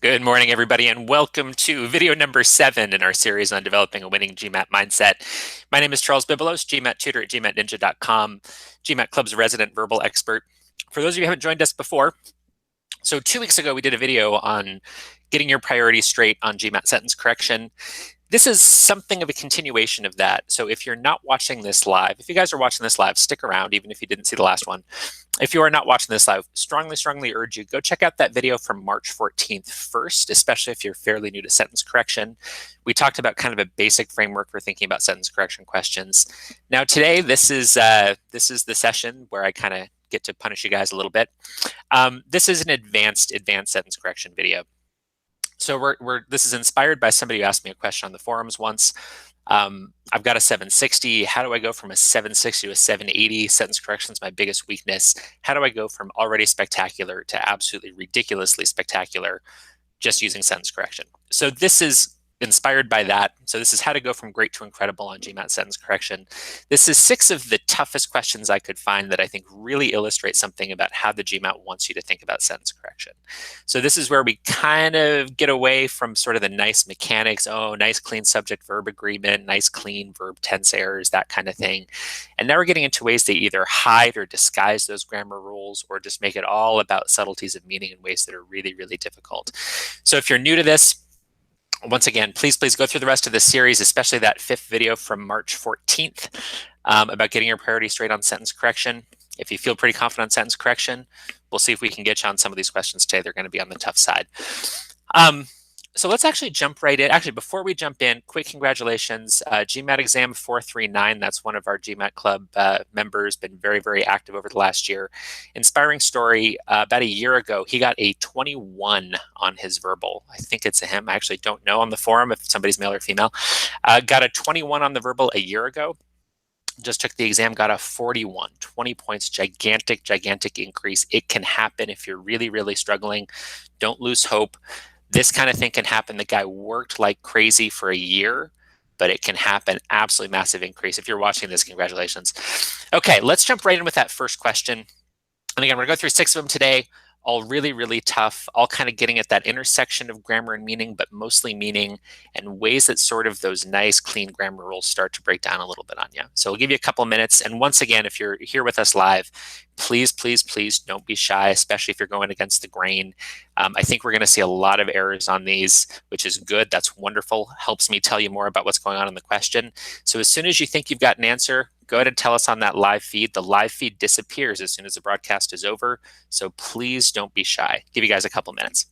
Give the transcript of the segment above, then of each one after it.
Good morning, everybody, and welcome to video number 7 in our series on developing a winning GMAT mindset. My name is Charles Bibelos, GMAT tutor at GMATninja.com, GMAT Club's resident verbal expert. For those of you who haven't joined us before, so 2 weeks ago we did a video on getting your priorities straight on GMAT sentence correction. This is something of a continuation of that. So if you're not watching this live, if you guys are watching this live, stick around, even if you didn't see the last one. If you are not watching this live, strongly urge you, go check out that video from March 14th first, especially if you're fairly new to sentence correction. We talked about kind of a basic framework for thinking about sentence correction questions. Now today, this is the session where I kind of get to punish you guys a little bit. This is an advanced sentence correction video. So this is inspired by somebody who asked me a question on the forums once. I've got a 760. How do I go from a 760 to a 780? Sentence correction is my biggest weakness. How do I go from already spectacular to absolutely ridiculously spectacular just using sentence correction? So this is inspired by that. So this is how to go from great to incredible on GMAT sentence correction. This is 6 of the toughest questions I could find that I think really illustrate something about how the GMAT wants you to think about sentence correction. So this is where we kind of get away from sort of the nice mechanics, oh, nice clean subject verb agreement, nice clean verb tense errors, that kind of thing. And now we're getting into ways to either hide or disguise those grammar rules or just make it all about subtleties of meaning in ways that are really, really difficult. So if you're new to this, once again, please go through the rest of the series, especially that 5th video from March 14th about getting your priorities straight on sentence correction. If you feel pretty confident on sentence correction, we'll see if we can get you on some of these questions today. They're going to be on the tough side. So let's actually jump right in. Actually, before we jump in, quick congratulations. GMAT exam 439, that's one of our GMAT Club members, been very active over the last year. Inspiring story, about a year ago, he got a 21 on his verbal. I think it's a him. I actually don't know on the forum if somebody's male or female. Got a 21 on the verbal a year ago. Just took the exam, got a 41, 20 points, gigantic increase. It can happen if you're really struggling. Don't lose hope. This kind of thing can happen. The guy worked like crazy for a year, but it can happen. Absolutely massive increase. If you're watching this, congratulations. Okay, let's jump right in with that first question. And again, we're going to go through 6 of them today, all really tough, all kind of getting at that intersection of grammar and meaning, but mostly meaning and ways that sort of those nice, clean grammar rules start to break down a little bit on you. So we'll give you a couple of minutes. And once again, if you're here with us live, please don't be shy, especially if you're going against the grain. I think we're going to see a lot of errors on these, which is good. That's wonderful. Helps me tell you more about what's going on in the question. So as soon as you think you've got an answer, go ahead and tell us on that live feed. The live feed disappears as soon as the broadcast is over. So please don't be shy. Give you guys a couple minutes.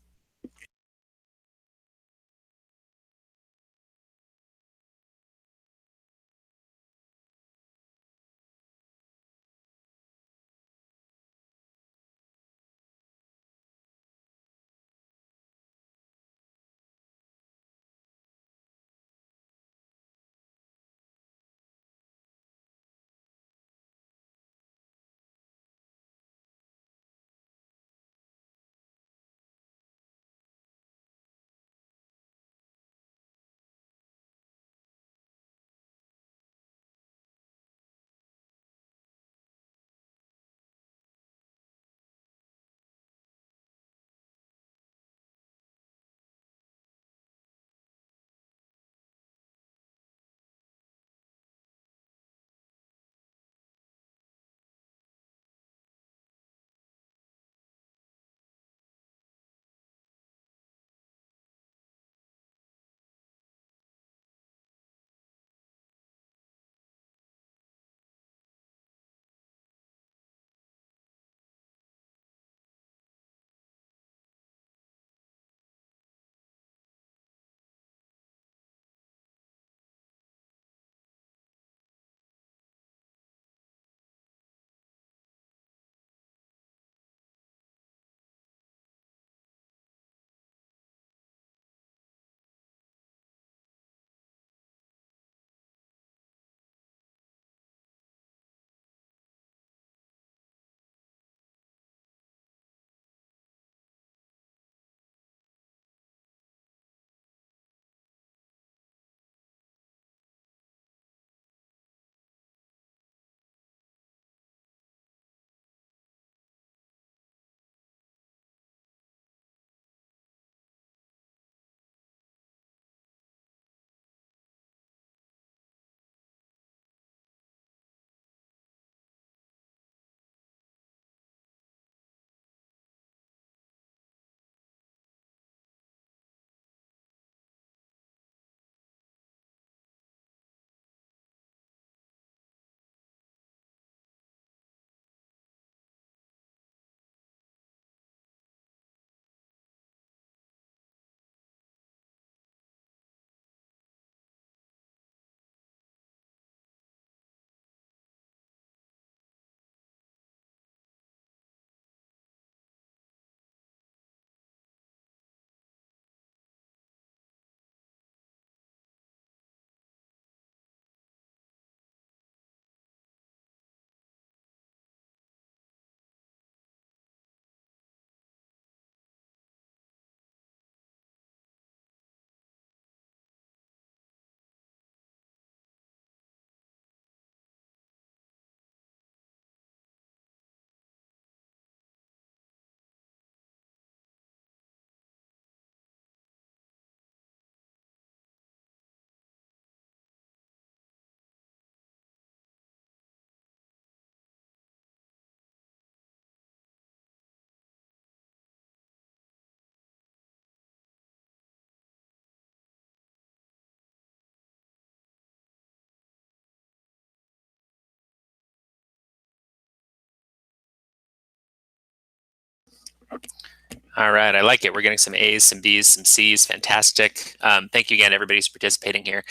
All right, I like it. We're getting some A's, some B's, some C's. Fantastic. Thank you again, everybody who's participating here.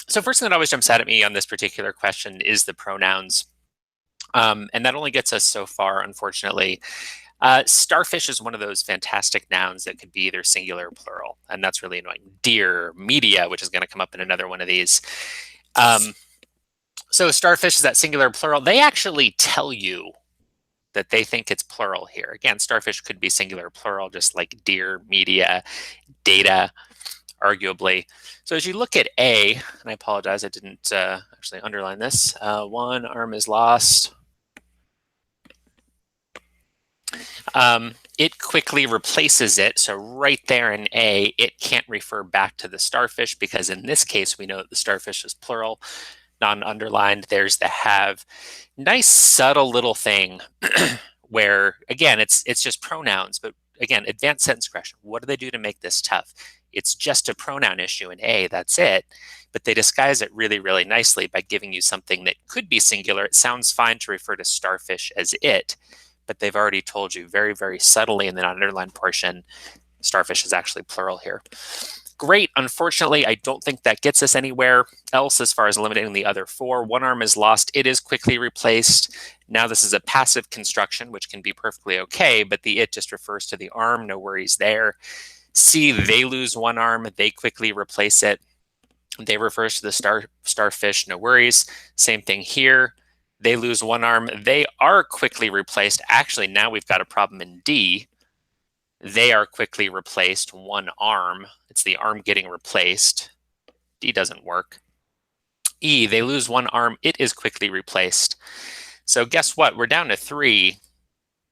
So first thing that always jumps out at me on this particular question is the pronouns. And that only gets us so far, unfortunately. Starfish is one of those fantastic nouns that could be either singular or plural, and that's really annoying. Deer, media, which is going to come up in another one of these. So starfish is that singular or plural. They actually tell you that they think it's plural here. Again, starfish could be singular or plural, just like deer, media, data, arguably. So as you look at A, and I apologize, I didn't actually underline this. One arm is lost. It quickly replaces it. So right there in A, it can't refer back to the starfish because in this case, we know that the starfish is plural, non-underlined. There's the have. Nice subtle little thing where, again, it's just pronouns, but again, advanced sentence correction. What do they do to make this tough? It's just a pronoun issue in A, that's it. But they disguise it really, really nicely by giving you something that could be singular. It sounds fine to refer to starfish as it, but they've already told you very, very subtly in the non-underlined portion, starfish is actually plural here. Great. Unfortunately, I don't think that gets us anywhere else as far as eliminating the other four. One arm is lost. It is quickly replaced. Now this is a passive construction, which can be perfectly okay, but the it just refers to the arm. No worries there. C, they lose one arm. They quickly replace it. They refers to the starfish. No worries. Same thing here. They lose one arm. They are quickly replaced. Actually, now we've got a problem in D. They are quickly replaced. One arm. It's the arm getting replaced. D doesn't work. E, they lose one arm. It is quickly replaced. So guess what? We're down to 3.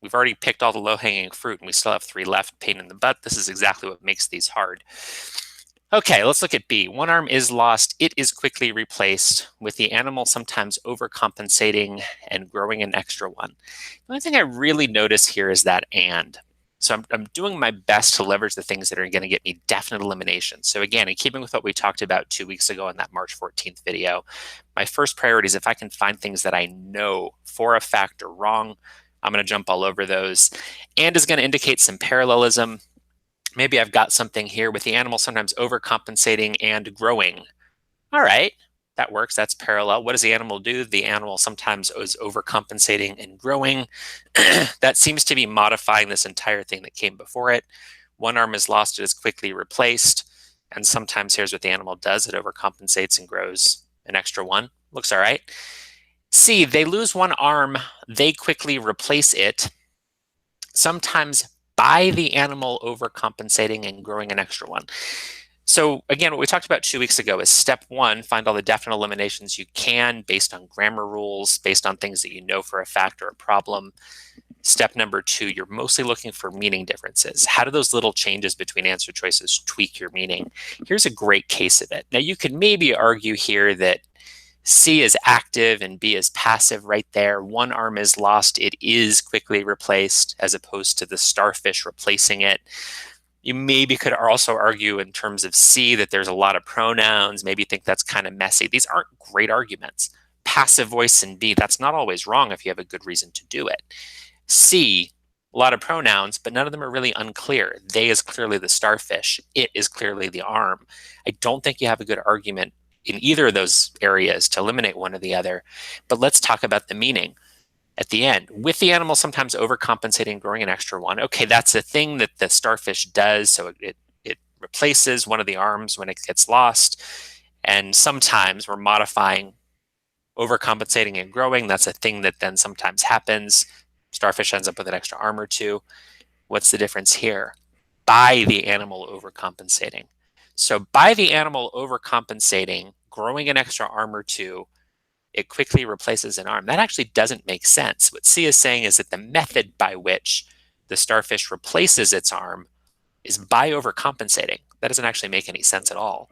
We've already picked all the low-hanging fruit, and we still have 3 left. Pain in the butt. This is exactly what makes these hard. Okay, let's look at B. One arm is lost. It is quickly replaced, with the animal sometimes overcompensating and growing an extra one. The only thing I really notice here is that and. So I'm doing my best to leverage the things that are going to get me definite elimination. So again, in keeping with what we talked about 2 weeks ago in that March 14th video, my first priority is if I can find things that I know for a fact are wrong, I'm going to jump all over those. And is going to indicate some parallelism. Maybe I've got something here with the animal sometimes overcompensating and growing. All right, that works. That's parallel. What does the animal do? The animal sometimes is overcompensating and growing. That seems to be modifying this entire thing that came before it. One arm is lost, it is quickly replaced. And sometimes here's what the animal does. It overcompensates and grows an extra one. Looks all right. C, they lose one arm, they quickly replace it. Sometimes by the animal overcompensating and growing an extra one. So again, what we talked about 2 weeks ago is step 1, find all the definite eliminations you can based on grammar rules, based on things that you know for a fact or a problem. Step number 2, you're mostly looking for meaning differences. How do those little changes between answer choices tweak your meaning? Here's a great case of it. Now you could maybe argue here that C is active and B is passive right there. One arm is lost, it is quickly replaced as opposed to the starfish replacing it. You maybe could also argue in terms of C that there's a lot of pronouns, maybe think that's kind of messy. These aren't great arguments. Passive voice in B, that's not always wrong if you have a good reason to do it. C, a lot of pronouns, but none of them are really unclear. They is clearly the starfish. It is clearly the arm. I don't think you have a good argument in either of those areas to eliminate one or the other. But let's talk about the meaning at the end. With the animal sometimes overcompensating, growing an extra one. Okay, that's a thing that the starfish does. So it replaces one of the arms when it gets lost. And sometimes we're modifying overcompensating and growing. That's a thing that then sometimes happens. Starfish ends up with an extra arm or two. What's the difference here? By the animal overcompensating. So by the animal overcompensating, growing an extra arm or two, it quickly replaces an arm. That actually doesn't make sense. What C is saying is that the method by which the starfish replaces its arm is by overcompensating. That doesn't actually make any sense at all.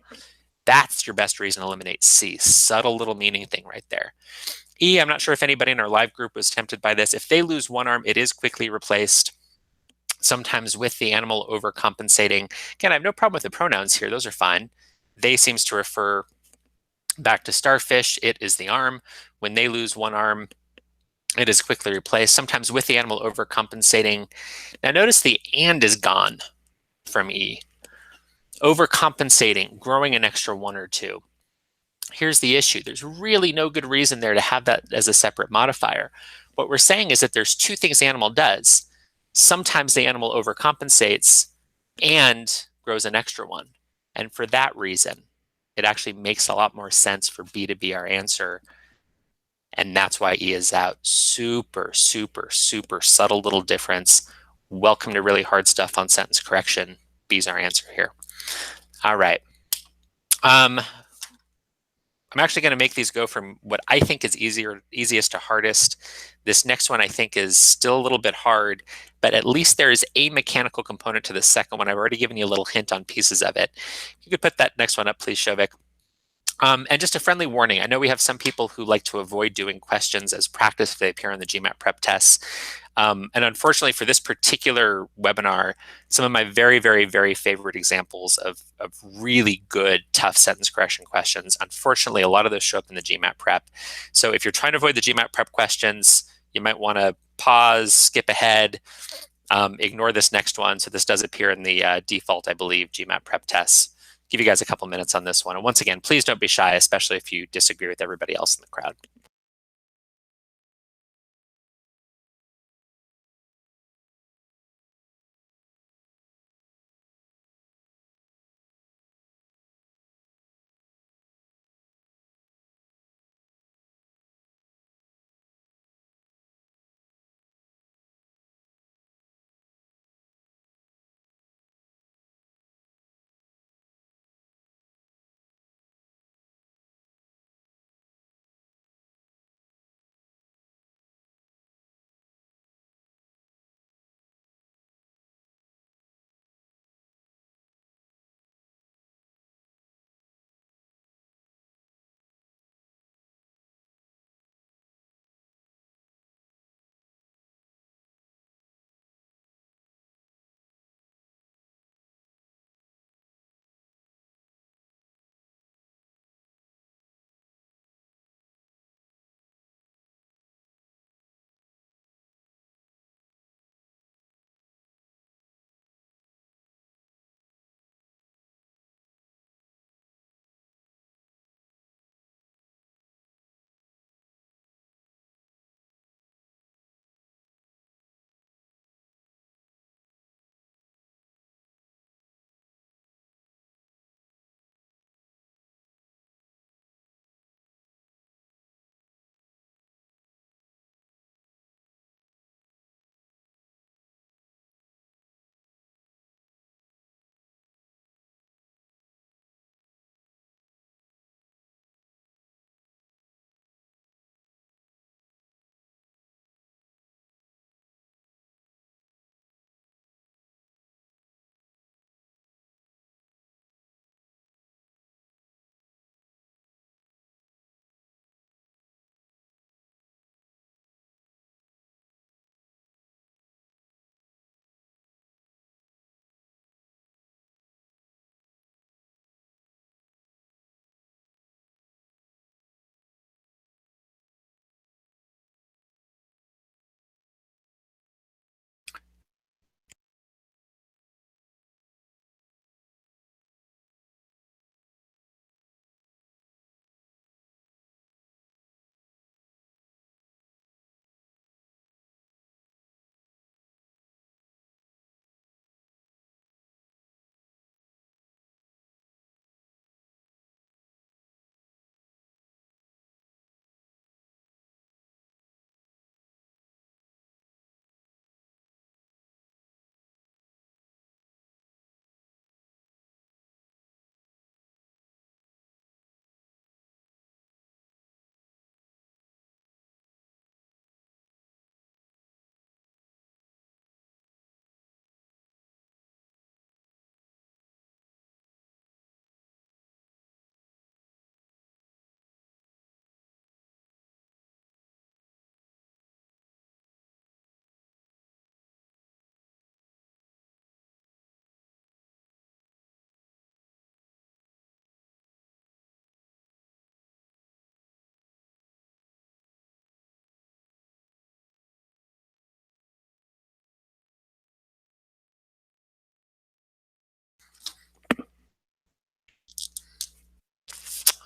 That's your best reason to eliminate C. Subtle little meaning thing right there. E, I'm not sure if anybody in our live group was tempted by this. If they lose one arm, it is quickly replaced. Sometimes with the animal overcompensating. Again, I have no problem with the pronouns here. Those are fine. They seems to refer back to starfish. It is the arm. When they lose one arm, it is quickly replaced, sometimes with the animal overcompensating. Now notice the and is gone from E. Overcompensating, growing an extra 1 or 2. Here's the issue. There's really no good reason there to have that as a separate modifier. What we're saying is that there's 2 things the animal does. Sometimes the animal overcompensates and grows an extra 1. And for that reason, it actually makes a lot more sense for B to be our answer. And that's why E is out. Super, super, super subtle little difference. Welcome to really hard stuff on sentence correction. B's our answer here. All right. I'm actually going to make these go from what I think is easiest to hardest. This next one I think is still a little bit hard, but at least there is a mechanical component to the second one. I've already given you a little hint on pieces of it. You could put that next one up, please, Shovik. And just a friendly warning, I know we have some people who like to avoid doing questions as practice if they appear on the GMAT prep tests. And unfortunately for this particular webinar, some of my very, very, very favorite examples of really good, tough sentence correction questions, unfortunately, a lot of those show up in the GMAT prep. So if you're trying to avoid the GMAT prep questions, you might want to pause, skip ahead, ignore this next one. So this does appear in the default, I believe, GMAT prep tests. Give you guys a couple minutes on this one. And once again, please don't be shy, especially if you disagree with everybody else in the crowd.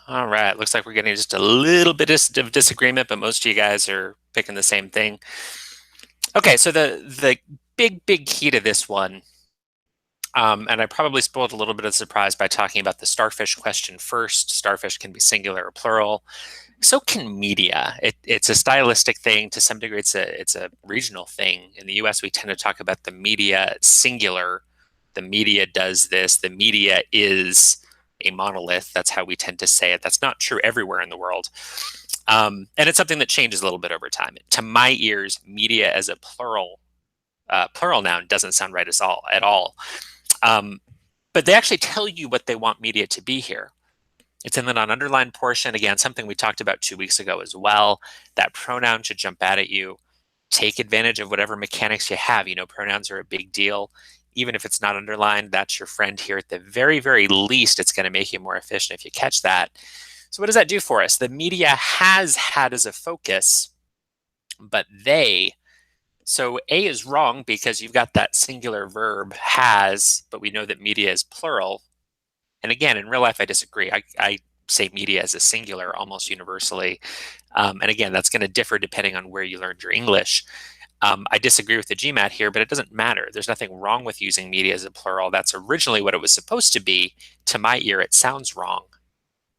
All right, looks like we're getting just a little bit of disagreement, but most of you guys are picking the same thing. Okay, so the big key to this one, and I probably spoiled a little bit of surprise by talking about the starfish question first. Starfish can be singular or plural. So can media. It's a stylistic thing. To some degree, it's a regional thing. In the US, we tend to talk about the media singular. The media does this. The media is a monolith. That's how we tend to say it. That's not true everywhere in the world. And it's something that changes a little bit over time. To my ears, media as a plural noun doesn't sound right at all. But they actually tell you what they want media to be here. It's in the non-underlined portion. Again, something we talked about 2 weeks ago as well. That pronoun should jump out at you. Take advantage of whatever mechanics you have. You know, pronouns are a big deal. Even if it's not underlined, that's your friend here. At the very, very least, it's going to make you more efficient if you catch that. So what does that do for us? The media has had as a focus, but they. So A is wrong because you've got that singular verb has, but we know that media is plural. And again, in real life, I disagree. I say media as a singular almost universally. And again, that's going to differ depending on where you learned your English. I disagree with the GMAT here, but it doesn't matter. There's nothing wrong with using media as a plural. That's originally what it was supposed to be. To my ear, it sounds wrong,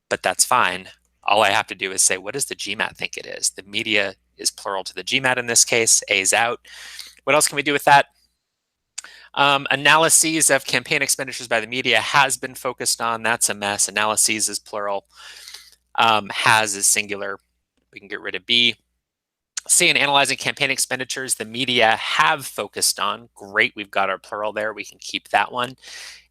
but that's fine. All I have to do is say, what does the GMAT think it is? The media is plural to the GMAT in this case. A is out. What else can we do with that? Analyses of campaign expenditures by the media has been focused on. That's a mess. Analyses is plural. Has is singular. We can get rid of B. C, in analyzing campaign expenditures, the media have focused on. Great, we've got our plural there. We can keep that one.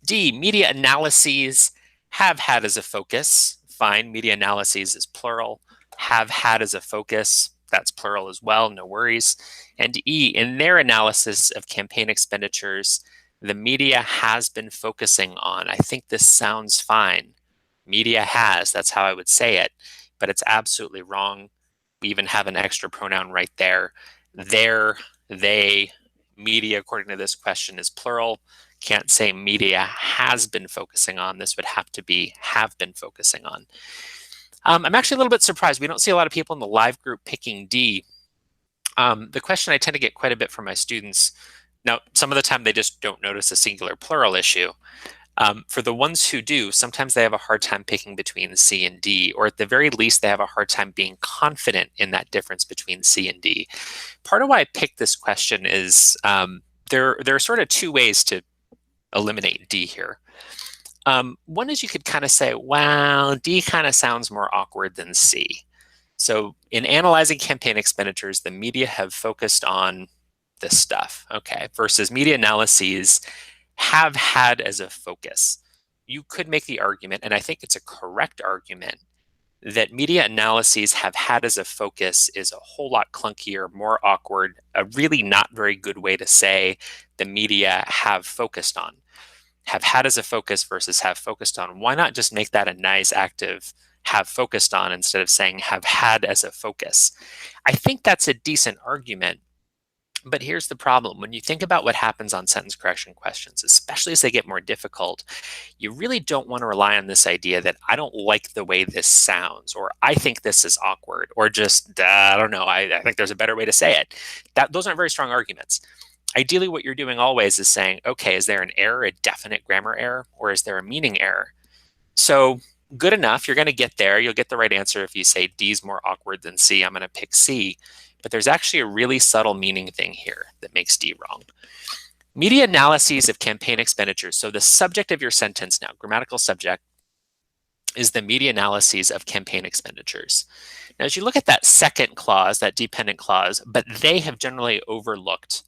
D, media analyses have had as a focus. Fine, media analyses is plural. Have had as a focus. That's plural as well, no worries. And E, in their analysis of campaign expenditures, the media has been focusing on. I think this sounds fine. Media has, that's how I would say it, but it's absolutely wrong. We even have an extra pronoun right there. Their, they, media, according to this question, is plural. Can't say media has been focusing on. This would have to be have been focusing on. I'm actually a little bit surprised. We don't see a lot of people in the live group picking D. The question I tend to get quite a bit from my students. Now, some of the time they just don't notice a singular plural issue. For the ones who do, sometimes they have a hard time picking between C and D, or at the very least, they have a hard time being confident in that difference between C and D. Part of why I picked this question is there are sort of two ways to eliminate D here. One is you could kind of say, well, D kind of sounds more awkward than C. So in analyzing campaign expenditures, the media have focused on this stuff, okay, versus media analyses have had as a focus. You could make the argument, and I think it's a correct argument, that media analyses have had as a focus is a whole lot clunkier, more awkward, a really not very good way to say the media have focused on. Have had as a focus versus have focused on. Why not just make that a nice active have focused on instead of saying have had as a focus? I think that's a decent argument. But here's the problem. When you think about what happens on sentence correction questions, especially as they get more difficult, you really don't want to rely on this idea that I don't like the way this sounds, or I think this is awkward, or just, I don't know, I think there's a better way to say it. Those aren't very strong arguments. Ideally, what you're doing always is saying, okay, is there an error, a definite grammar error, or is there a meaning error? So good enough, you're going to get there. You'll get the right answer if you say D is more awkward than C. I'm going to pick C. But there's actually a really subtle meaning thing here that makes D wrong. Media analyses of campaign expenditures. So the subject of your sentence now, grammatical subject, is the media analyses of campaign expenditures. Now, as you look at that second clause, that dependent clause, but they have generally overlooked.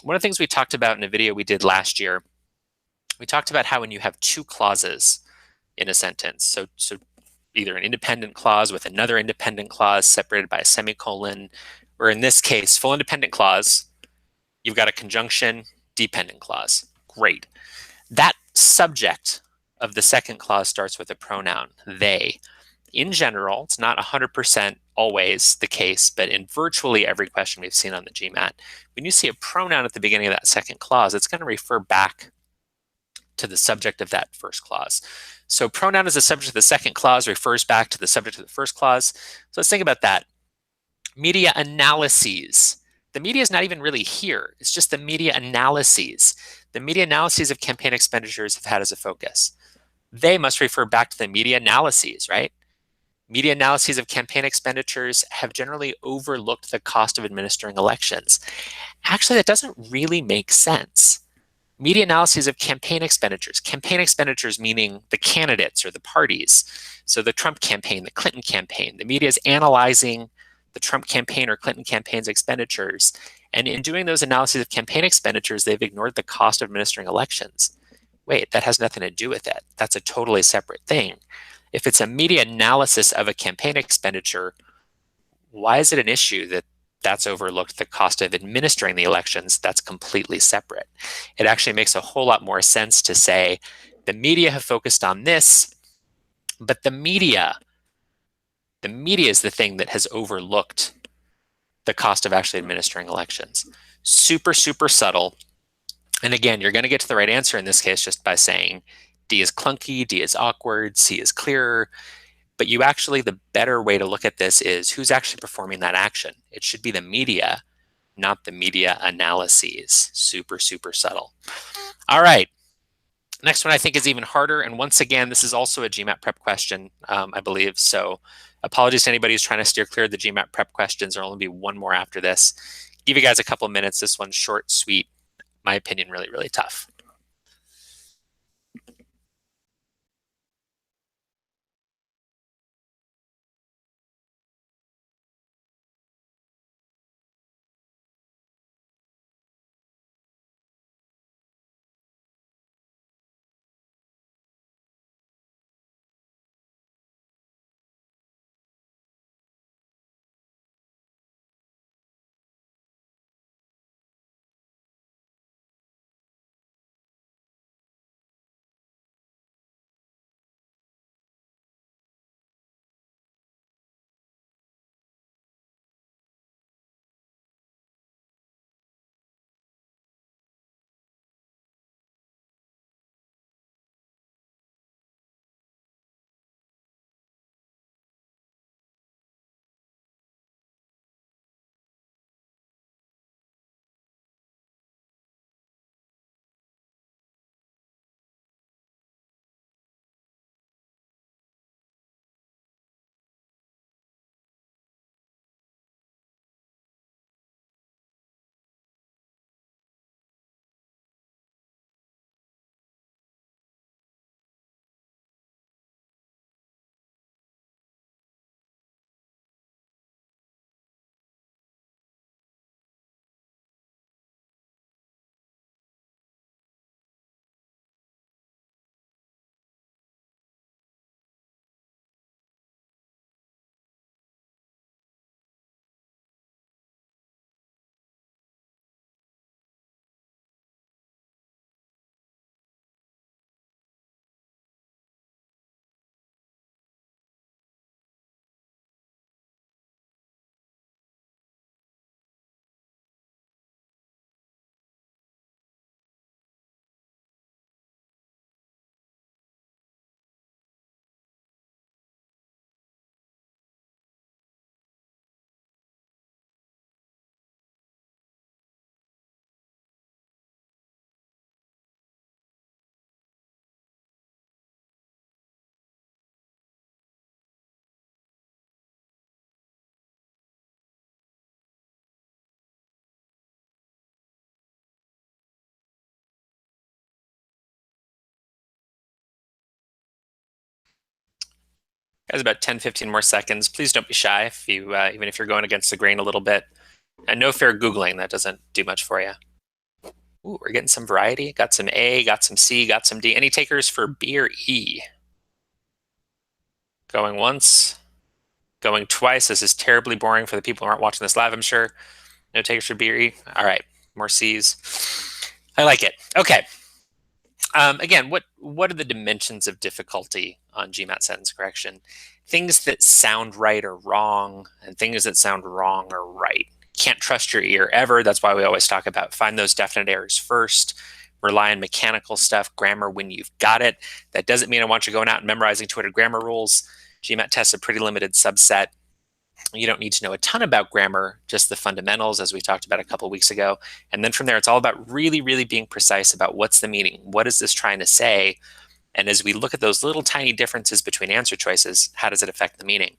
One of the things we talked about in a video we did last year, we talked about how when you have two clauses in a sentence, so either an independent clause with another independent clause separated by a semicolon, or in this case, full independent clause, you've got a conjunction dependent clause. Great. That subject of the second clause starts with a pronoun, they. In general, it's not 100% always the case, but in virtually every question we've seen on the GMAT, when you see a pronoun at the beginning of that second clause, it's going to refer back to the subject of that first clause. So pronoun is the subject of the second clause, refers back to the subject of the first clause. So let's think about that. Media analyses. The media is not even really here. It's just the media analyses. The media analyses of campaign expenditures have had as a focus. They must refer back to the media analyses, right? Media analyses of campaign expenditures have generally overlooked the cost of administering elections. Actually, that doesn't really make sense. Media analyses of campaign expenditures meaning the candidates or the parties. So the Trump campaign, the Clinton campaign, the media is analyzing the Trump campaign or Clinton campaign's expenditures. And in doing those analyses of campaign expenditures, they've ignored the cost of administering elections. Wait, that has nothing to do with it. That's a totally separate thing. If it's a media analysis of a campaign expenditure, why is it an issue that that's overlooked the cost of administering the elections? That's completely separate. It actually makes a whole lot more sense to say the media have focused on this, but the media is the thing that has overlooked the cost of actually administering elections. Super, super subtle. And again, you're going to get to the right answer in this case just by saying D is clunky, D is awkward, C is clearer. But you actually, the better way to look at this is who's actually performing that action. It should be the media, not the media analyses. Super, super subtle. All right. Next one I think is even harder. And once again, this is also a GMAT prep question, I believe. So apologies to anybody who's trying to steer clear of the GMAT prep questions. There'll only be one more after this. Give you guys a couple of minutes. This one's short, sweet, my opinion, really, really tough. Guys, about 10, 15 more seconds. Please don't be shy if you, even if you're going against the grain a little bit. And no fair Googling, that doesn't do much for you. Ooh, we're getting some variety. Got some A, got some C, got some D. Any takers for B or E? Going once, going twice. This is terribly boring for the people who aren't watching this live, I'm sure. No takers for B or E? All right, more C's. I like it. Okay. Again, what are the dimensions of difficulty on GMAT sentence correction? Things that sound right are wrong, and things that sound wrong are right. Can't trust your ear ever. That's why we always talk about find those definite errors first. rely on mechanical stuff, grammar when you've got it. That doesn't mean I want you going out and memorizing 200 grammar rules. GMAT tests a pretty limited subset. You don't need to know a ton about grammar, just the fundamentals, as we talked about a couple of weeks ago. And then from there, it's all about really, really being precise about what's the meaning. What is this trying to say? And as we look at those little tiny differences between answer choices, how does it affect the meaning?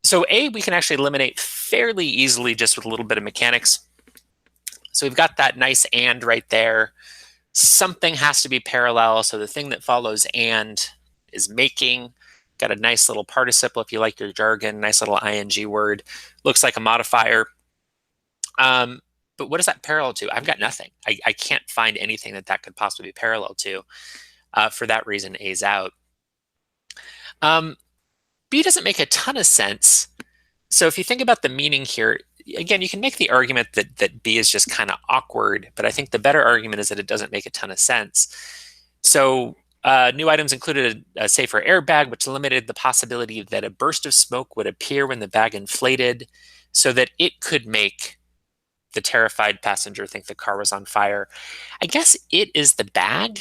So A, we can actually eliminate fairly easily just with a little bit of mechanics. So we've got that nice and right there. Something has to be parallel. So the thing that follows and is making. Got a nice little participle if you like your jargon, nice little ing word. Looks like a modifier. But what is that parallel to? I've got nothing. I can't find anything that could possibly be parallel to. For that reason, A's out. B doesn't make a ton of sense. So if you think about the meaning here, again, you can make the argument that B is just kind of awkward, but I think the better argument is that it doesn't make a ton of sense. So new items included a safer airbag, which eliminated the possibility that a burst of smoke would appear when the bag inflated so that it could make the terrified passenger think the car was on fire. I guess it is the bag.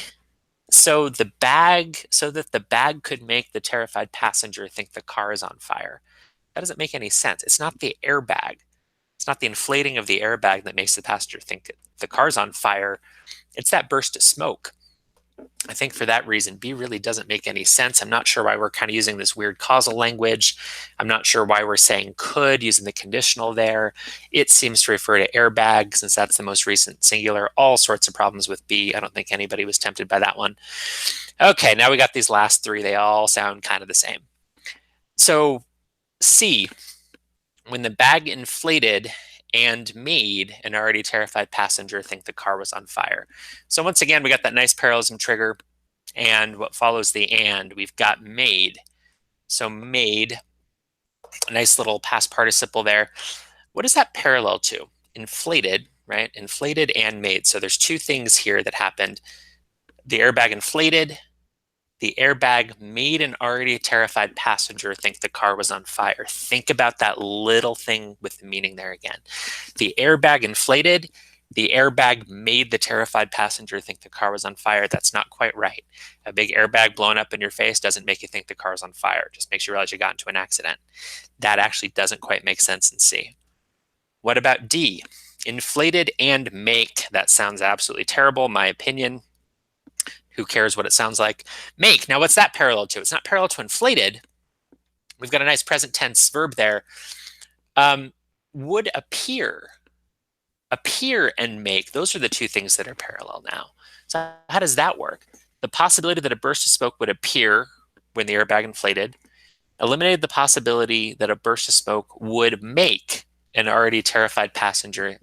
So that the bag could make the terrified passenger think the car is on fire. That doesn't make any sense. It's not the airbag. It's not the inflating of the airbag that makes the passenger think the car's on fire. It's that burst of smoke. I think for that reason, B really doesn't make any sense. I'm not sure why we're kind of using this weird causal language. I'm not sure why we're saying could, using the conditional there. It seems to refer to airbag, since that's the most recent singular. All sorts of problems with B. I don't think anybody was tempted by that one. Okay, now we got these last three. They all sound kind of the same. So C, when the bag inflated and made an already terrified passenger think the car was on fire. So once again, we got that nice parallelism trigger. And what follows the and, we've got made. So made, a nice little past participle there. What is that parallel to? Inflated, right? Inflated and made. So there's two things here that happened. The airbag inflated. The airbag made an already terrified passenger think the car was on fire. Think about that little thing with the meaning there again. The airbag inflated. The airbag made the terrified passenger think the car was on fire. That's not quite right. A big airbag blowing up in your face doesn't make you think the car's on fire. It just makes you realize you got into an accident. That actually doesn't quite make sense in C. What about D? Inflated and make. That sounds absolutely terrible, my opinion. Who cares what it sounds like? Make. Now, what's that parallel to? It's not parallel to inflated. We've got a nice present tense verb there. Would appear. Appear and make. Those are the two things that are parallel now. So how does that work? The possibility that a burst of smoke would appear when the airbag inflated eliminated the possibility that a burst of smoke would make an already terrified passenger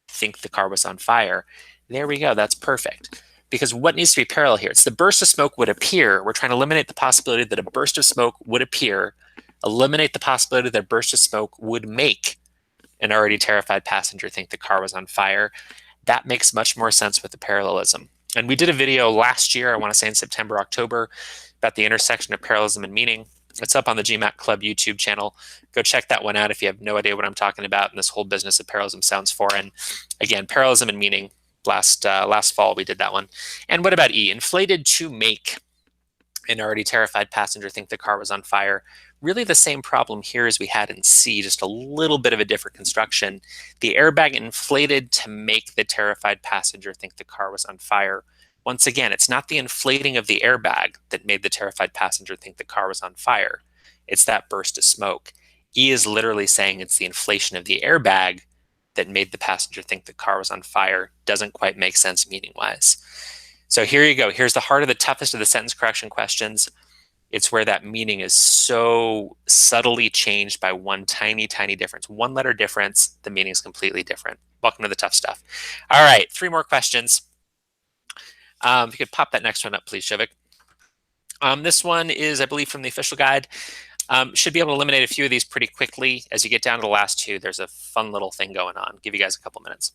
think the car was on fire. There we go. That's perfect. Because what needs to be parallel here? It's the burst of smoke would appear. We're trying to eliminate the possibility that a burst of smoke would appear, eliminate the possibility that a burst of smoke would make an already terrified passenger think the car was on fire. That makes much more sense with the parallelism. And we did a video last year, I want to say in September, October, about the intersection of parallelism and meaning. It's up on the GMAT Club YouTube channel. Go check that one out if you have no idea what I'm talking about and this whole business of parallelism sounds foreign. Again, parallelism and meaning. Last fall, we did that one. And what about E? Inflated to make an already terrified passenger think the car was on fire. Really the same problem here as we had in C, just a little bit of a different construction. The airbag inflated to make the terrified passenger think the car was on fire. Once again, it's not the inflating of the airbag that made the terrified passenger think the car was on fire. It's that burst of smoke. E is literally saying it's the inflation of the airbag that made the passenger think the car was on fire. Doesn't quite make sense meaning-wise. So here you go. Here's the heart of the toughest of the sentence correction questions. It's where that meaning is so subtly changed by one tiny, tiny difference. One letter difference, the meaning is completely different. Welcome to the tough stuff. All right, 3 more questions. If you could pop that next one up, please, Shivik. This one is, I believe, from the official guide. Should be able to eliminate a few of these pretty quickly. As you get down to the last 2, there's a fun little thing going on. Give you guys a couple minutes.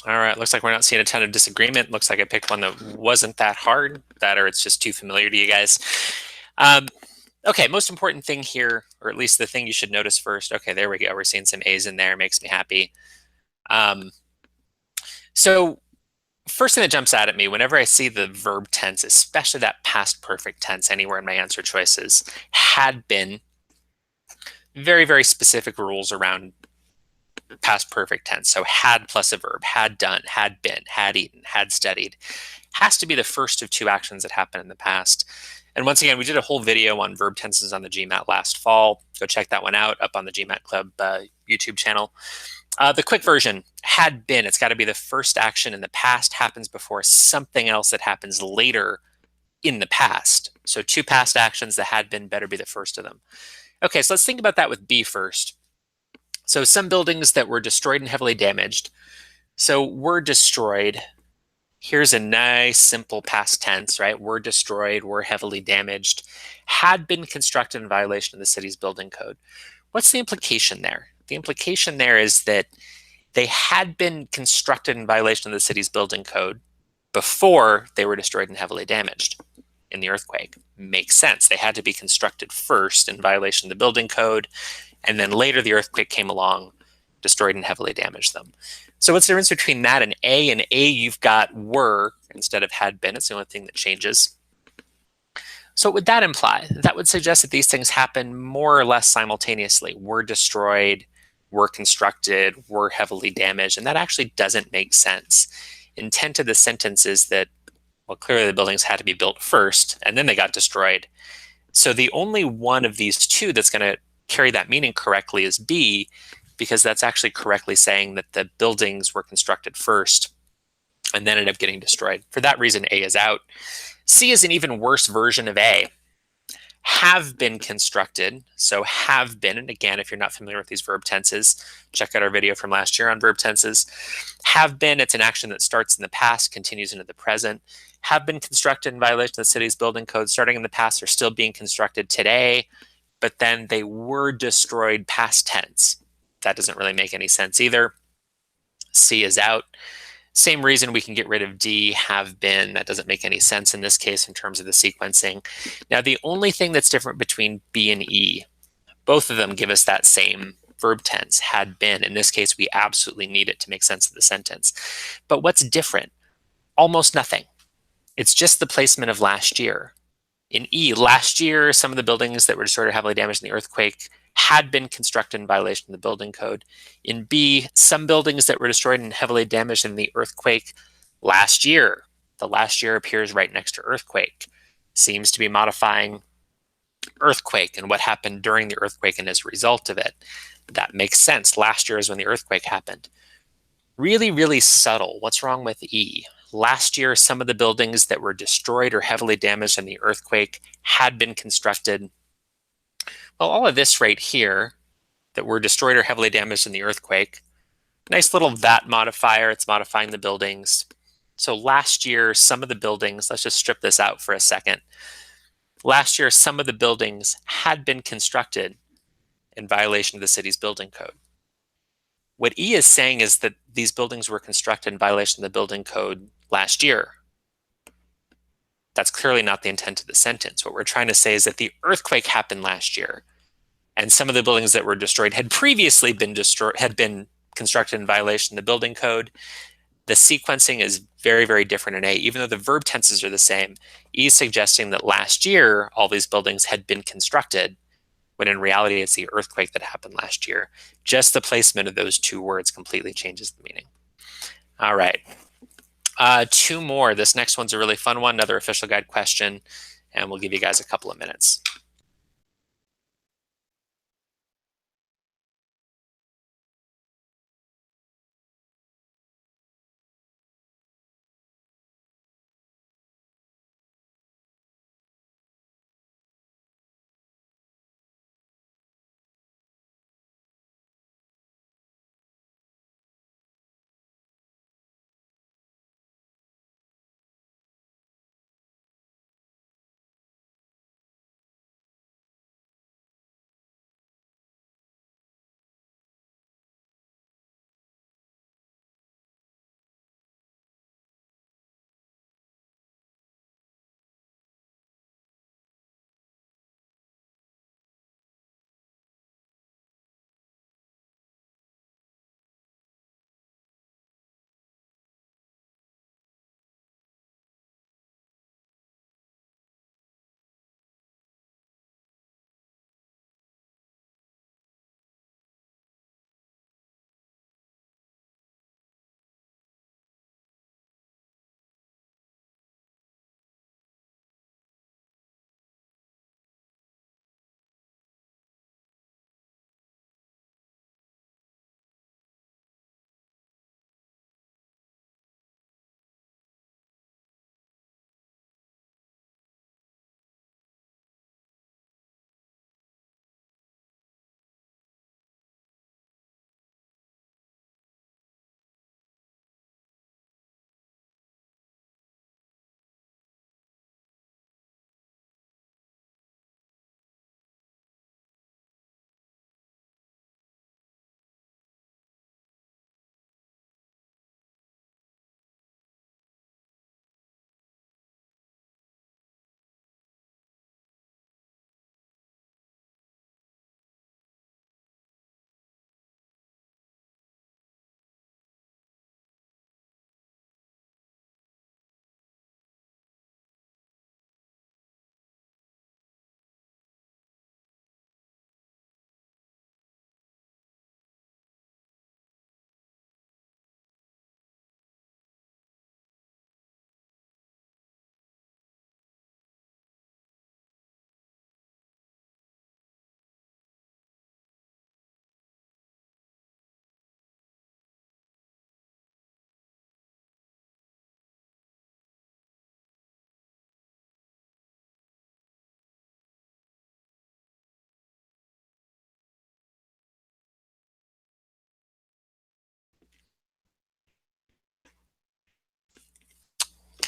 All right, looks like we're not seeing a ton of disagreement. Looks like I picked one that wasn't that hard, that or it's just too familiar to you guys. Okay, most important thing here, or at least the thing you should notice first. Okay, there we go. We're seeing some A's in there. Makes me happy. So first thing that jumps out at me whenever I see the verb tense, especially that past perfect tense anywhere in my answer choices, had been, very, very specific rules around past perfect tense. So had plus a verb, had done, had been, had eaten, had studied, has to be the first of two actions that happen in the past. And once again, we did a whole video on verb tenses on the GMAT last fall. Go check that one out up on the GMAT Club YouTube channel. The quick version, had been, it's got to be the first action in the past, happens before something else that happens later in the past. So two past actions, the had been better be the first of them. Okay, so let's think about that with be first. So some buildings that were destroyed and heavily damaged. So were destroyed. Here's a nice simple past tense, right? Were destroyed, were heavily damaged, had been constructed in violation of the city's building code. What's the implication there? The implication there is that they had been constructed in violation of the city's building code before they were destroyed and heavily damaged in the earthquake. Makes sense. They had to be constructed first in violation of the building code, and then later the earthquake came along, destroyed and heavily damaged them. So what's the difference between that and A? In A, you've got were instead of had been. It's the only thing that changes. So what would that imply? That would suggest that these things happen more or less simultaneously. Were destroyed, were constructed, were heavily damaged, and that actually doesn't make sense. Intent of the sentence is that, well, clearly the buildings had to be built first, and then they got destroyed. So the only one of these two that's going to carry that meaning correctly is B, because that's actually correctly saying that the buildings were constructed first and then ended up getting destroyed. For that reason, A is out. C is an even worse version of A. Have been constructed. So have been, and again, if you're not familiar with these verb tenses, check out our video from last year on verb tenses. Have been, it's an action that starts in the past, continues into the present. Have been constructed in violation of the city's building code starting in the past, are still being constructed today, but then they were destroyed past tense. That doesn't really make any sense either. C is out. Same reason we can get rid of D, have been. That doesn't make any sense in this case in terms of the sequencing. Now, the only thing that's different between B and E, both of them give us that same verb tense, had been. In this case, we absolutely need it to make sense of the sentence. But what's different? Almost nothing. It's just the placement of last year. In E, last year, some of the buildings that were destroyed or heavily damaged in the earthquake had been constructed in violation of the building code. In B, some buildings that were destroyed and heavily damaged in the earthquake last year. The last year appears right next to earthquake. Seems to be modifying earthquake and what happened during the earthquake and as a result of it. That makes sense. Last year is when the earthquake happened. Really, really subtle. What's wrong with E? Last year, some of the buildings that were destroyed or heavily damaged in the earthquake had been constructed. Well, all of this right here that were destroyed or heavily damaged in the earthquake, nice little that modifier, it's modifying the buildings. So last year, some of the buildings, let's just strip this out for a second. Last year, some of the buildings had been constructed in violation of the city's building code. What E is saying is that these buildings were constructed in violation of the building code last year. That's clearly not the intent of the sentence. What we're trying to say is that the earthquake happened last year, and some of the buildings that were destroyed had previously been constructed in violation of the building code. The sequencing is very, very different in A. Even though the verb tenses are the same, E is suggesting that last year all these buildings had been constructed, when in reality it's the earthquake that happened last year. Just the placement of those two words completely changes the meaning. All right. Two more. This next one's a really fun one, another official guide question, and we'll give you guys a couple of minutes.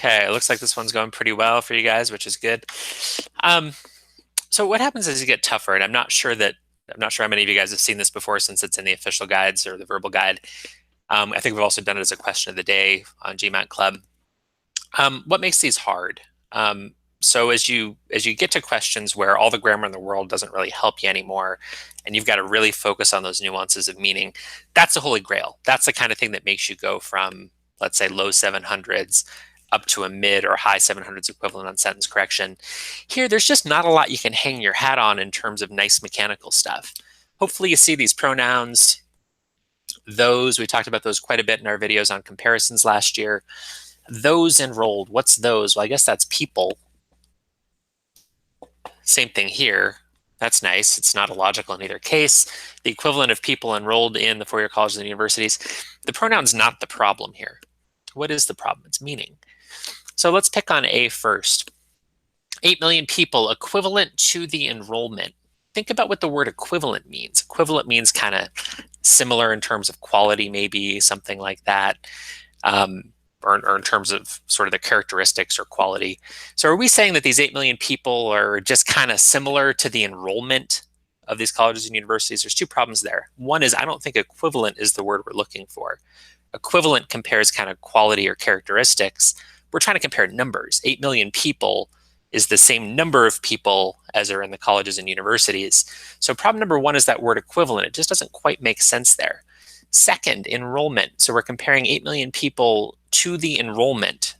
Okay, looks like this one's going pretty well for you guys, which is good. So what happens as you get tougher, and I'm not sure how many of you guys have seen this before since it's in the official guides or the verbal guide. I think we've also done it as a question of the day on GMAT Club. What makes these hard? So as you get to questions where all the grammar in the world doesn't really help you anymore, and you've got to really focus on those nuances of meaning, that's the holy grail. That's the kind of thing that makes you go from, let's say, low 700s up to a mid or high 700s equivalent on sentence correction. Here, there's just not a lot you can hang your hat on in terms of nice mechanical stuff. Hopefully you see these pronouns. Those, we talked about those quite a bit in our videos on comparisons last year. Those enrolled, what's those? Well, I guess that's people. Same thing here. That's nice. It's not illogical in either case. The equivalent of people enrolled in the four-year colleges and universities. The pronoun's not the problem here. What is the problem? It's meaning. So let's pick on A first. 8 million people, equivalent to the enrollment. Think about what the word equivalent means. Equivalent means kind of similar in terms of quality, maybe something like that. Or in terms of sort of the characteristics or quality. So are we saying that these 8 million people are just kind of similar to the enrollment of these colleges and universities? There's two problems there. One is I don't think equivalent is the word we're looking for. Equivalent compares kind of quality or characteristics. We're trying to compare numbers. 8 million people is the same number of people as are in the colleges and universities. So problem number one is that word equivalent. It just doesn't quite make sense there. Second, enrollment. So we're comparing 8 million people to the enrollment.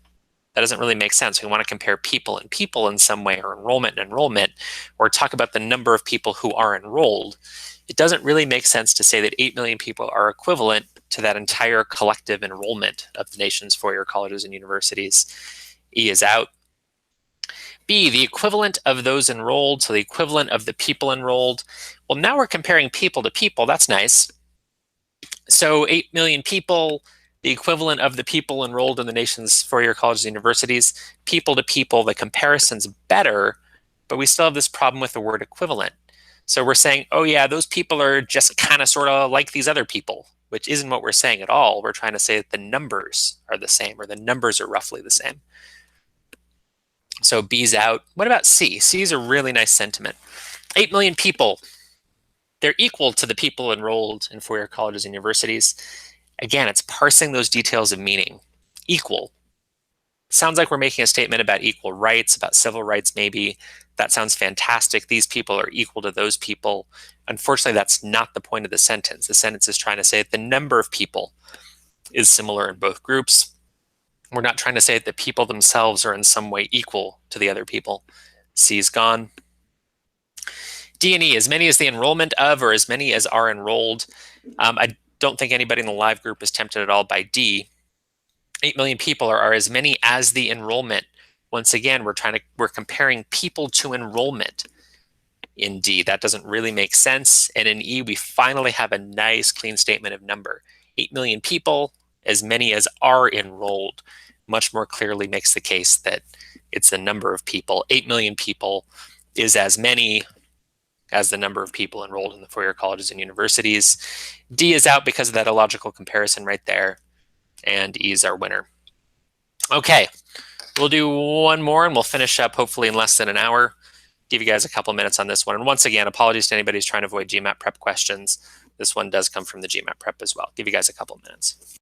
That doesn't really make sense. We want to compare people and people in some way, or enrollment and enrollment, or talk about the number of people who are enrolled. It doesn't really make sense to say that 8 million people are equivalent to that entire collective enrollment of the nation's four-year colleges and universities. E is out. B, the equivalent of those enrolled, so the equivalent of the people enrolled. Well, now we're comparing people to people. That's nice. So 8 million people, the equivalent of the people enrolled in the nation's four-year colleges and universities, people to people, the comparison's better, but we still have this problem with the word equivalent. So we're saying, oh yeah, those people are just kind of sort of like these other people, which isn't what we're saying at all. We're trying to say that the numbers are the same, or the numbers are roughly the same. So B's out. What about C? C is a really nice sentiment. 8 million people, they're equal to the people enrolled in four-year colleges and universities. Again, it's parsing those details of meaning. Equal. Sounds like we're making a statement about equal rights, about civil rights maybe. That sounds fantastic. These people are equal to those people. Unfortunately, that's not the point of the sentence. The sentence is trying to say that the number of people is similar in both groups. We're not trying to say that the people themselves are in some way equal to the other people. C is gone. D and E, as many as the enrollment of, or as many as are enrolled. I don't think anybody in the live group is tempted at all by D. 8 million people are as many as the enrollment. Once again, we're comparing people to enrollment in D. That doesn't really make sense. And in E, we finally have a nice clean statement of number. 8 million people, as many as are enrolled, much more clearly makes the case that it's the number of people. 8 million people is as many as the number of people enrolled in the four-year colleges and universities. D is out because of that illogical comparison right there, and E is our winner. Okay, we'll do one more and we'll finish up hopefully in less than an hour. Give you guys a couple minutes on this one. And once again, apologies to anybody who's trying to avoid GMAT prep questions. This one does come from the GMAT prep as well. Give you guys a couple minutes.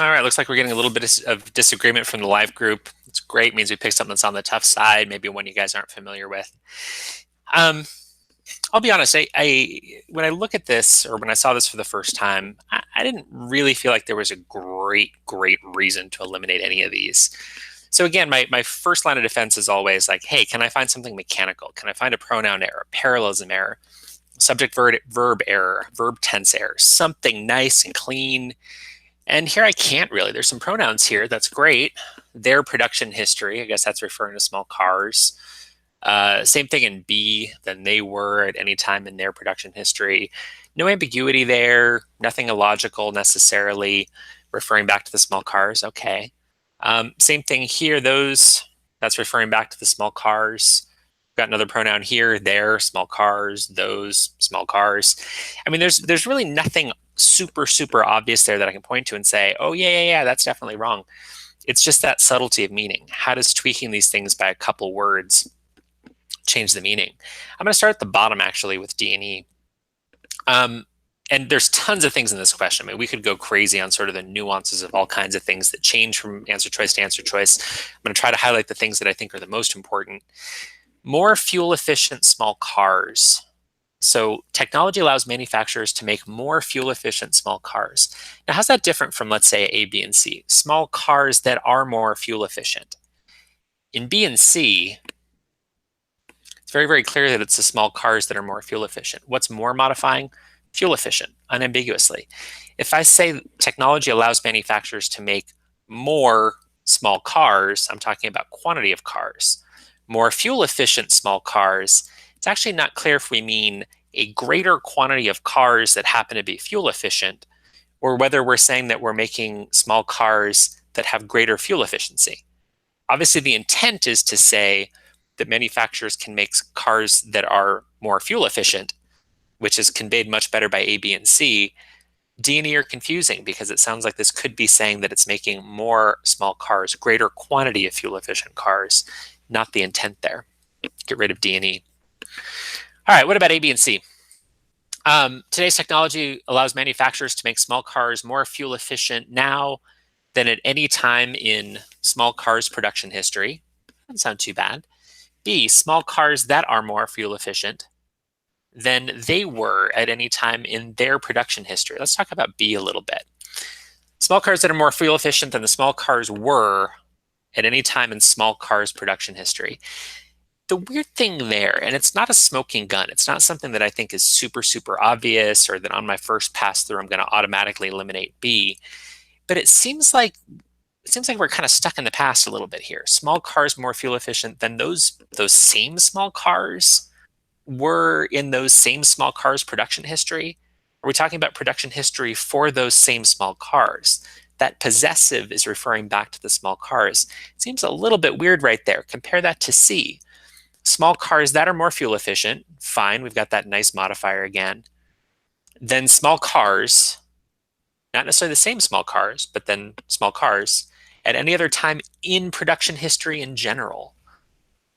All right, looks like we're getting a little bit of disagreement from the live group. It's great, means we picked something that's on the tough side, maybe one you guys aren't familiar with. I'll be honest, when I look at this, or when I saw this for the first time, I didn't really feel like there was a great reason to eliminate any of these. So again, my first line of defense is always like, hey, can I find something mechanical? Can I find a pronoun error, parallelism error, subject verb error, verb tense error, something nice and clean? And here I can't really. There's some pronouns here. That's great. Their production history, I guess that's referring to small cars. Same thing in B, than they were at any time in their production history. No ambiguity there, nothing illogical necessarily, referring back to the small cars. Okay. Same thing here, those, that's referring back to the small cars. Got another pronoun here, their, small cars, those, small cars. I mean, there's really nothing super obvious there that I can point to and say, oh yeah, that's definitely wrong. It's just that subtlety of meaning. How does tweaking these things by a couple words change the meaning? I'm going to start at the bottom actually with D and E. And there's tons of things in this question. I mean, we could go crazy on sort of the nuances of all kinds of things that change from answer choice to answer choice. I'm going to try to highlight the things that I think are the most important. More fuel efficient small cars. So technology allows manufacturers to make more fuel efficient small cars. Now, how's that different from, let's say, A, B, and C? Small cars that are more fuel efficient. In B and C, it's very clear that it's the small cars that are more fuel efficient. What's more modifying? Fuel efficient, unambiguously. If I say technology allows manufacturers to make more small cars, I'm talking about quantity of cars. More fuel efficient small cars, it's actually not clear if we mean a greater quantity of cars that happen to be fuel efficient, or whether we're saying that we're making small cars that have greater fuel efficiency. Obviously, the intent is to say that manufacturers can make cars that are more fuel efficient, which is conveyed much better by A, B, and C. D and E are confusing because it sounds like this could be saying that it's making more small cars, greater quantity of fuel efficient cars, not the intent there. Get rid of D and E. All right, what about A, B, and C? Today's technology allows manufacturers to make small cars more fuel efficient now than at any time in small cars production history. Doesn't sound too bad. B, small cars that are more fuel efficient than they were at any time in their production history. Let's talk about B a little bit. Small cars that are more fuel efficient than the small cars were at any time in small cars production history. The weird thing there, and it's not a smoking gun, it's not something that I think is super obvious, or that on my first pass through I'm going to automatically eliminate B, but it seems like we're kind of stuck in the past a little bit here. Small cars more fuel efficient than those same small cars were in those same small cars production history? Are we talking about production history for those same small cars? That possessive is referring back to the small cars. It seems a little bit weird right there. Compare that to C. Small cars that are more fuel efficient, fine, we've got that nice modifier again. Then small cars, not necessarily the same small cars, but then small cars at any other time in production history in general,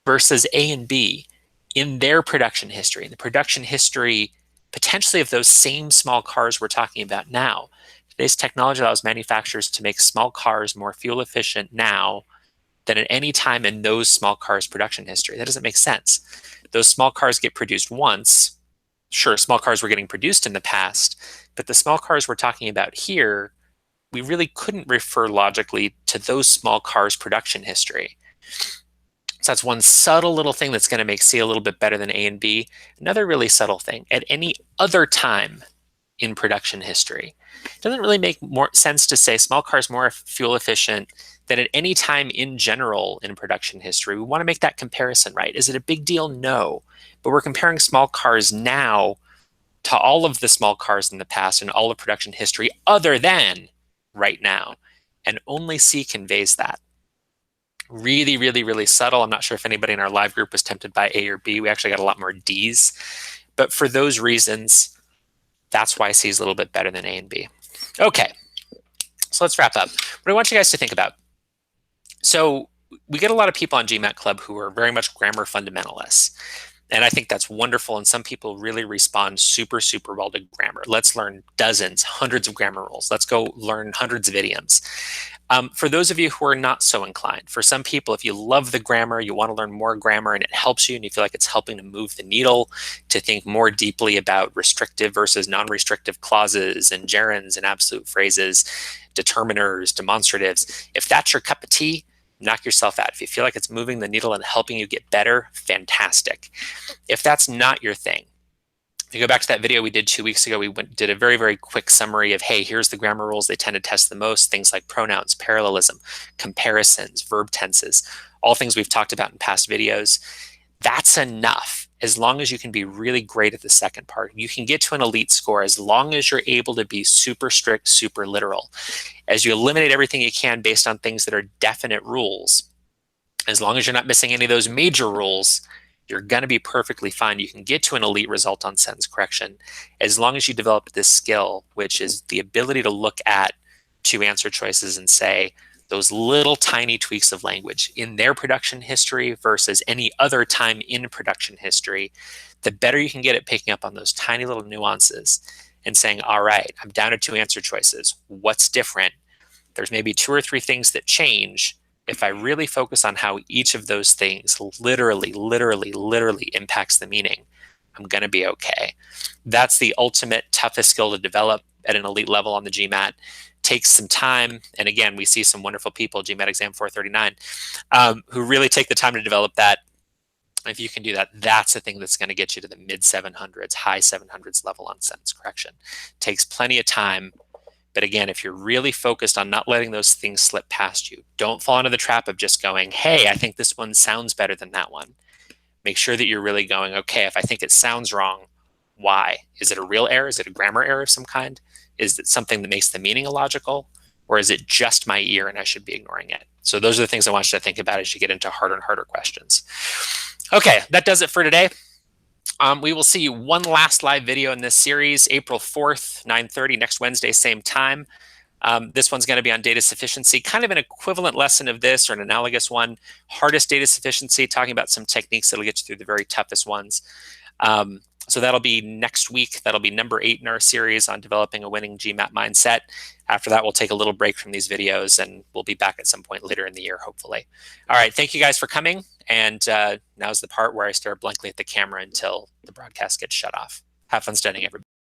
versus A and B in their production history, in the production history potentially of those same small cars we're talking about now. Today's technology allows manufacturers to make small cars more fuel efficient now than at any time in those small cars production history. That doesn't make sense. Those small cars get produced once. Sure, small cars were getting produced in the past, but the small cars we're talking about here, we really couldn't refer logically to those small cars production history. So that's one subtle little thing that's going to make C a little bit better than A and B. Another really subtle thing, at any other time in production history. It doesn't really make more sense to say small cars more fuel efficient than at any time in general in production history. We want to make that comparison, right? Is it a big deal? No. But we're comparing small cars now to all of the small cars in the past and all of production history other than right now. And only C conveys that. Really subtle. I'm not sure if anybody in our live group was tempted by A or B. We actually got a lot more D's. But for those reasons, that's why C is a little bit better than A and B. Okay, so let's wrap up. What I want you guys to think about. So we get a lot of people on GMAT Club who are very much grammar fundamentalists. And I think that's wonderful. And some people really respond super, super well to grammar. Let's learn dozens, hundreds of grammar rules. Let's go learn hundreds of idioms. For those of you who are not so inclined, for some people, if you love the grammar, you want to learn more grammar and it helps you and you feel like it's helping to move the needle, to think more deeply about restrictive versus non-restrictive clauses and gerunds and absolute phrases, determiners, demonstratives, if that's your cup of tea, knock yourself out. If you feel like it's moving the needle and helping you get better, fantastic. If that's not your thing, if you go back to that video we did 2 weeks ago, we did a very, very quick summary of, hey, here's the grammar rules they tend to test the most, things like pronouns, parallelism, comparisons, verb tenses, all things we've talked about in past videos. That's enough. As long as you can be really great at the second part, you can get to an elite score as long as you're able to be super strict, super literal. As you eliminate everything you can based on things that are definite rules, as long as you're not missing any of those major rules, you're going to be perfectly fine. You can get to an elite result on sentence correction as long as you develop this skill, which is the ability to look at two answer choices and say those little tiny tweaks of language in their production history versus any other time in production history. The better you can get at picking up on those tiny little nuances and saying, all right, I'm down to two answer choices. What's different? There's maybe two or three things that change. If I really focus on how each of those things literally impacts the meaning, I'm going to be okay. That's the ultimate toughest skill to develop at an elite level on the GMAT. Takes some time. And again, we see some wonderful people, GMAT exam 439, who really take the time to develop that. If you can do that, that's the thing that's going to get you to the mid 700s, high 700s level on sentence correction. Takes plenty of time. But again, if you're really focused on not letting those things slip past you, don't fall into the trap of just going, hey, I think this one sounds better than that one. Make sure that you're really going, okay, if I think it sounds wrong, why? Is it a real error? Is it a grammar error of some kind? Is it something that makes the meaning illogical? Or is it just my ear and I should be ignoring it? So those are the things I want you to think about as you get into harder and harder questions. Okay, that does it for today. We will see you one last live video in this series, April 4th, 9:30, next Wednesday, same time. This one's going to be on data sufficiency, kind of an equivalent lesson of this or an analogous one. Hardest data sufficiency, talking about some techniques that'll get you through the very toughest ones. So that'll be next week. That'll be number 8 in our series on developing a winning GMAT mindset. After that, we'll take a little break from these videos and we'll be back at some point later in the year, hopefully. All right, thank you guys for coming. And now's the part where I stare blankly at the camera until the broadcast gets shut off. Have fun studying, everybody.